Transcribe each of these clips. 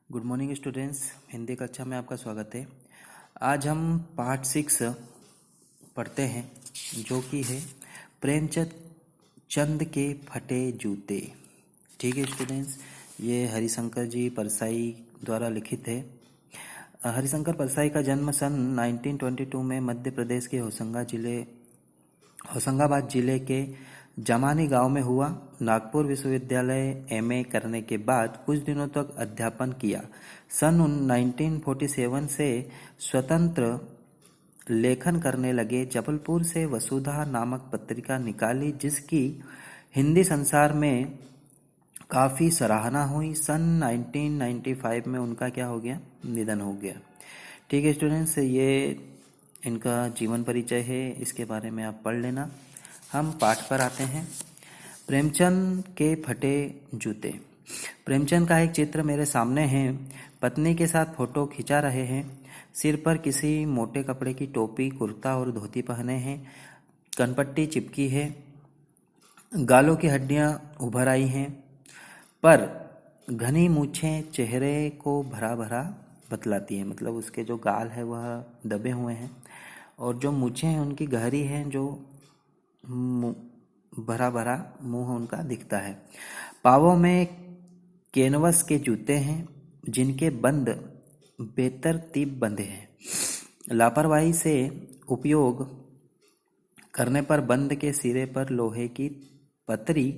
Good morning students. Hindi कक्षा में आपका स्वागत है। आज हम पार्ट 6 पढ़ते हैं जो कि है प्रेमचंद चंद के फटे जूते। ठीक है स्टूडेंट्स, ये हरिशंकर जी परसाई द्वारा लिखित है। हरिशंकर परसाई का जन्म सन 1922 में मध्य प्रदेश के होशंगाबाद जिले के जमानी गांव में हुआ। नागपुर विश्वविद्यालय एमए करने के बाद कुछ दिनों तक अध्यापन किया। सन 1947 से स्वतंत्र लेखन करने लगे। जबलपुर से वसुधा नामक पत्रिका निकाली जिसकी हिंदी संसार में काफ़ी सराहना हुई। सन 1995 में उनका क्या हो गया, निधन हो गया। ठीक है स्टूडेंट्स, ये इनका जीवन परिचय है, इसके बारे में आप पढ़ लेना। हम पाठ पर आते हैं। प्रेमचंद के फटे जूते। प्रेमचंद का एक चित्र मेरे सामने है। पत्नी के साथ फोटो खिंचा रहे हैं। सिर पर किसी मोटे कपड़े की टोपी, कुर्ता और धोती पहने हैं। कनपट्टी चिपकी है। गालों की हड्डियां उभर आई हैं, पर घनी मूछें चेहरे को भरा भरा बतलाती है। मतलब उसके जो गाल है वह दबे हुए हैं और जो मूछें हैं उनकी गहरी हैं, जो भरा भरा मुंह उनका दिखता है। पावों में कैनवस के जूते हैं जिनके बंद बेतरतीब बंधे हैं। लापरवाही से उपयोग करने पर बंद के सिरे पर लोहे की पतरी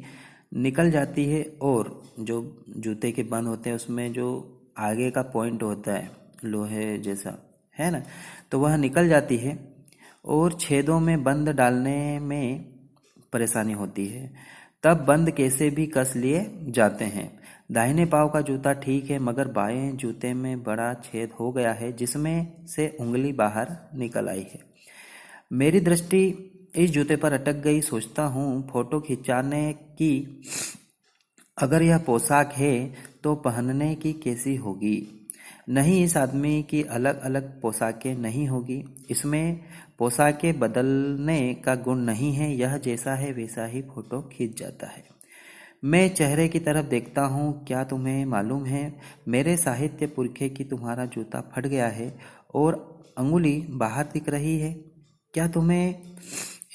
निकल जाती है और जो जूते के बंद होते हैं उसमें जो आगे का पॉइंट होता है लोहे जैसा, है ना, तो वह निकल जाती है और छेदों में बंद डालने में परेशानी होती है। तब बंद कैसे भी कस लिए जाते हैं। दाहिने पांव का जूता ठीक है, मगर बाएं जूते में बड़ा छेद हो गया है जिसमें से उंगली बाहर निकल आई है। मेरी दृष्टि इस जूते पर अटक गई। सोचता हूँ फोटो खिंचाने की अगर यह पोशाक है तो पहनने की कैसी होगी। नहीं, इस आदमी की अलग अलग पोशाकें नहीं होगी। इसमें पोशाकें बदलने का गुण नहीं है। यह जैसा है वैसा ही फोटो खींच जाता है। मैं चेहरे की तरफ देखता हूँ। क्या तुम्हें मालूम है मेरे साहित्य पुरखे की तुम्हारा जूता फट गया है और अंगुली बाहर दिख रही है। क्या तुम्हें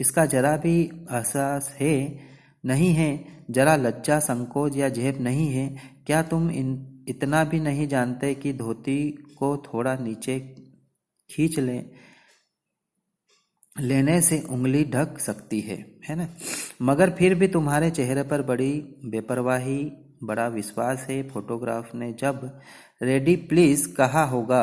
इसका जरा भी एहसास है? नहीं है। जरा लज्जा, संकोच या झेप नहीं है? क्या तुम इतना भी नहीं जानते कि धोती को थोड़ा नीचे खींच लेने से उंगली ढक सकती है ना? मगर फिर भी तुम्हारे चेहरे पर बड़ी बेपरवाही, बड़ा विश्वास है। फोटोग्राफ ने जब रेडी प्लीज कहा होगा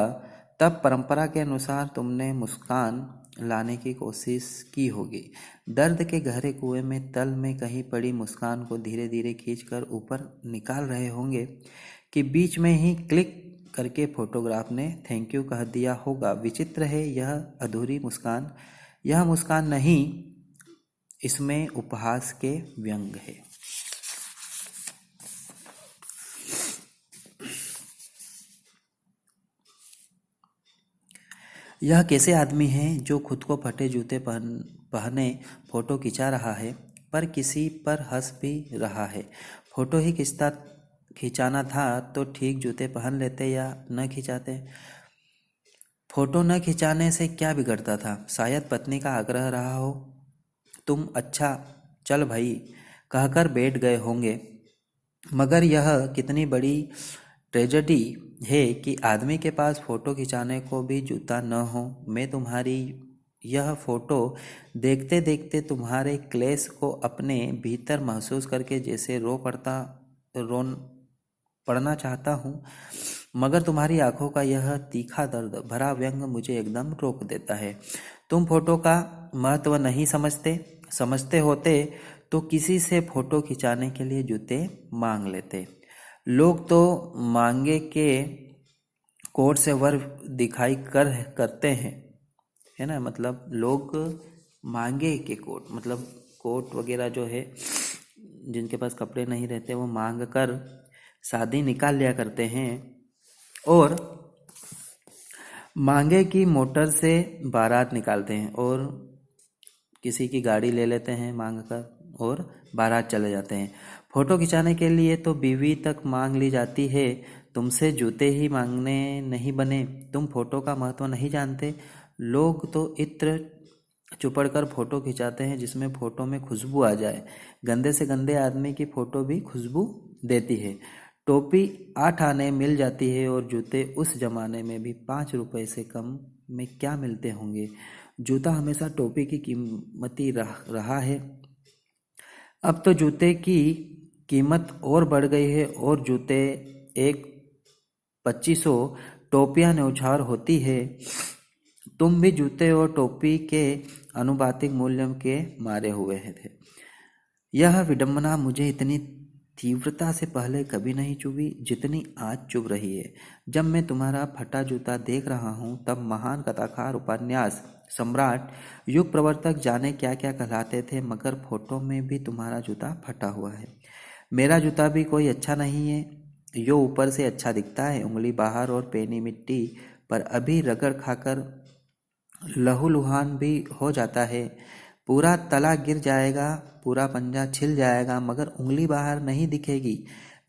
तब परंपरा के अनुसार तुमने मुस्कान लाने की कोशिश की होगी। दर्द के गहरे कुएं में तल में कहीं पड़ी मुस्कान को धीरे धीरे खींचकर ऊपर निकाल रहे होंगे कि बीच में ही क्लिक करके फोटोग्राफ ने थैंक यू कह दिया होगा। विचित्र है यह अधूरी मुस्कान। यह मुस्कान नहीं, इसमें उपहास के व्यंग है। यह कैसे आदमी है जो खुद को फटे जूते पहने फोटो खिंचा रहा है, पर किसी पर हंस भी रहा है। फोटो ही खिंचाना था तो ठीक जूते पहन लेते या न खिंचाते। फोटो न खिंचाने से क्या बिगड़ता था? शायद पत्नी का आग्रह रहा हो। तुम अच्छा चल भाई कहकर बैठ गए होंगे। मगर यह कितनी बड़ी ट्रेजेडी है कि आदमी के पास फोटो खिंचाने को भी जूता न हो। मैं तुम्हारी यह फोटो देखते देखते तुम्हारे क्लेश को अपने भीतर महसूस करके जैसे रो पड़ना चाहता हूँ, मगर तुम्हारी आंखों का यह तीखा दर्द भरा व्यंग मुझे एकदम रोक देता है। तुम फोटो का महत्व नहीं समझते होते तो किसी से फोटो खिंचाने के लिए जूते मांग लेते। लोग तो मांगे के कोट से वर दिखाई करते हैं, है ना। मतलब लोग मांगे के कोट, मतलब कोट वगैरह जो है जिनके पास कपड़े नहीं रहते वो मांग कर शादी निकाल लिया करते हैं और मांगे की मोटर से बारात निकालते हैं और किसी की गाड़ी ले लेते हैं मांग कर और बारात चले जाते हैं। फोटो खिंचाने के लिए तो बीवी तक मांग ली जाती है तुमसे जूते ही मांगने नहीं बने। तुम फोटो का महत्व नहीं जानते। लोग तो इत्र चुपड़ कर फोटो खिंचाते हैं जिसमें फोटो में खुशबू आ जाए। गंदे से गंदे आदमी की फोटो भी खुशबू देती है। टोपी 8 आने मिल जाती है और जूते उस जमाने में भी 5 रुपए से कम में क्या मिलते होंगे। जूता हमेशा टोपी की कीमती रहा है। अब तो जूते की कीमत और बढ़ गई है और जूते एक 2500 टोपियां न्यौछावर होती है। तुम भी जूते और टोपी के अनुपातिक मूल्य के मारे हुए थे। यह विडंबना मुझे इतनी तीव्रता से पहले कभी नहीं चुभी जितनी आज चुभ रही है। जब मैं तुम्हारा फटा जूता देख रहा हूँ तब महान कथाकार, उपन्यास सम्राट, युग प्रवर्तक जाने क्या क्या कहलाते थे, मगर फोटो में भी तुम्हारा जूता फटा हुआ है। मेरा जूता भी कोई अच्छा नहीं है। यो ऊपर से अच्छा दिखता है, उंगली बाहर और पैनी मिट्टी पर अभी रगड़ खाकर लहूलुहान भी हो जाता है। पूरा तला गिर जाएगा, पूरा पंजा छिल जाएगा, मगर उंगली बाहर नहीं दिखेगी।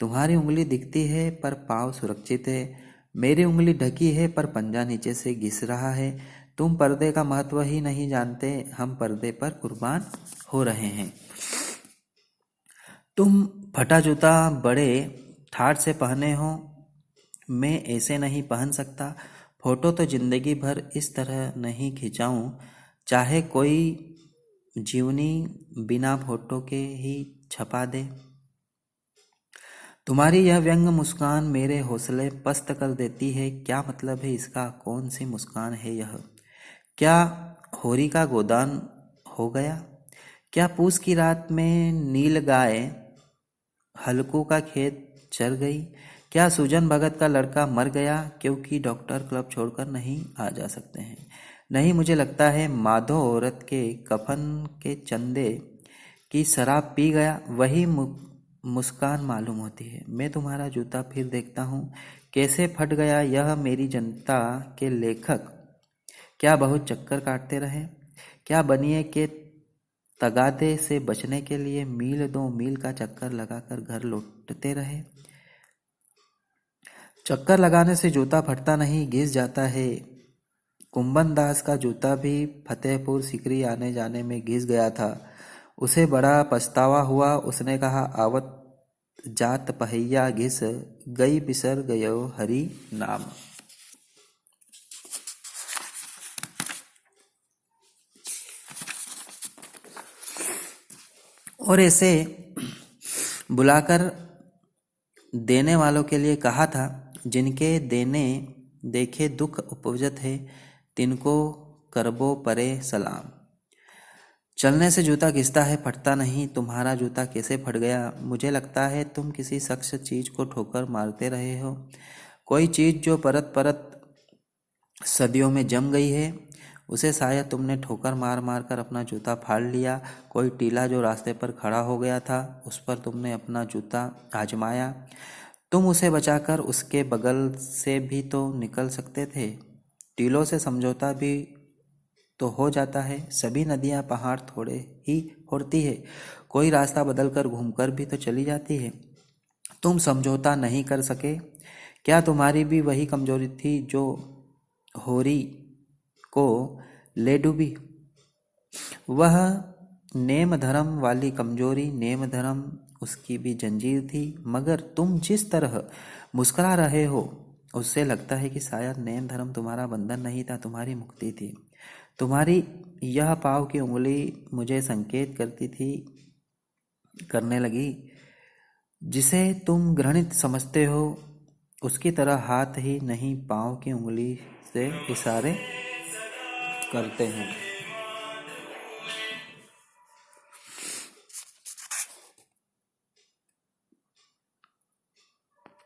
तुम्हारी उंगली दिखती है पर पाँव सुरक्षित है। मेरी उंगली ढकी है पर पंजा नीचे से घिस रहा है। तुम पर्दे का महत्व ही नहीं जानते, हम पर्दे पर कुर्बान हो रहे हैं। तुम फटा जूता बड़े ठाठ से पहने हो, मैं ऐसे नहीं पहन सकता। फोटो तो जिंदगी भर इस तरह नहीं खिंचाऊं, चाहे कोई जीवनी बिना फोटो के ही छपा दे। तुम्हारी यह व्यंग मुस्कान मेरे हौसले पस्त कर देती है। क्या मतलब है इसका? कौन सी मुस्कान है यह? क्या होरी का गोदान हो गया? क्या पूस की रात में नील गाय हल्कू का खेत चर गई? क्या सुजन भगत का लड़का मर गया क्योंकि डॉक्टर क्लब छोड़कर नहीं आ जा सकते हैं? नहीं, मुझे लगता है माधो औरत के कफन के चंदे की शराब पी गया, वही मुस्कान मालूम होती है। मैं तुम्हारा जूता फिर देखता हूँ, कैसे फट गया। यह मेरी जनता के लेखक क्या बहुत चक्कर काटते रहे? क्या बनिए के तगादे से बचने के लिए मील 2 मील का चक्कर लगाकर घर लौटते रहे? चक्कर लगाने से जूता फटता नहीं, घिस जाता है। कुंबन दास का जूता भी फतेहपुर सिकरी आने जाने में घिस गया था। उसे बड़ा पछतावा हुआ। उसने कहा, आवत जात पहिया घिस गई, बिसर गयो हरि नाम। और ऐसे बुलाकर देने वालों के लिए कहा था, जिनके देने देखे दुख उपजत है, तिनको करबो परे सलाम। चलने से जूता घिसता है, फटता नहीं। तुम्हारा जूता कैसे फट गया? मुझे लगता है तुम किसी शख्स चीज को ठोकर मारते रहे हो। कोई चीज जो परत परत सदियों में जम गई है, उसे शायद तुमने ठोकर मार मार कर अपना जूता फाड़ लिया। कोई टीला जो रास्ते पर खड़ा हो गया था, उस पर तुमने अपना जूता आजमाया। तुम उसे बचाकर उसके बगल से भी तो निकल सकते थे। टीलों से समझौता भी तो हो जाता है। सभी नदियां पहाड़ थोड़े ही होती है, कोई रास्ता बदलकर घूमकर भी तो चली जाती है। तुम समझौता नहीं कर सके। क्या तुम्हारी भी वही कमजोरी थी जो होरी को ले डूबी? वह नेम धर्म वाली कमजोरी। नेम धर्म उसकी भी जंजीर थी, मगर तुम जिस तरह मुस्कुरा रहे हो उससे लगता है कि शायद नेम धर्म तुम्हारा बंधन नहीं था, तुम्हारी मुक्ति थी। तुम्हारी यह पाँव की उंगली मुझे संकेत करने लगी। जिसे तुम घृणित समझते हो उसकी तरह हाथ ही नहीं, पाँव की उंगली से इशारे करते हैं।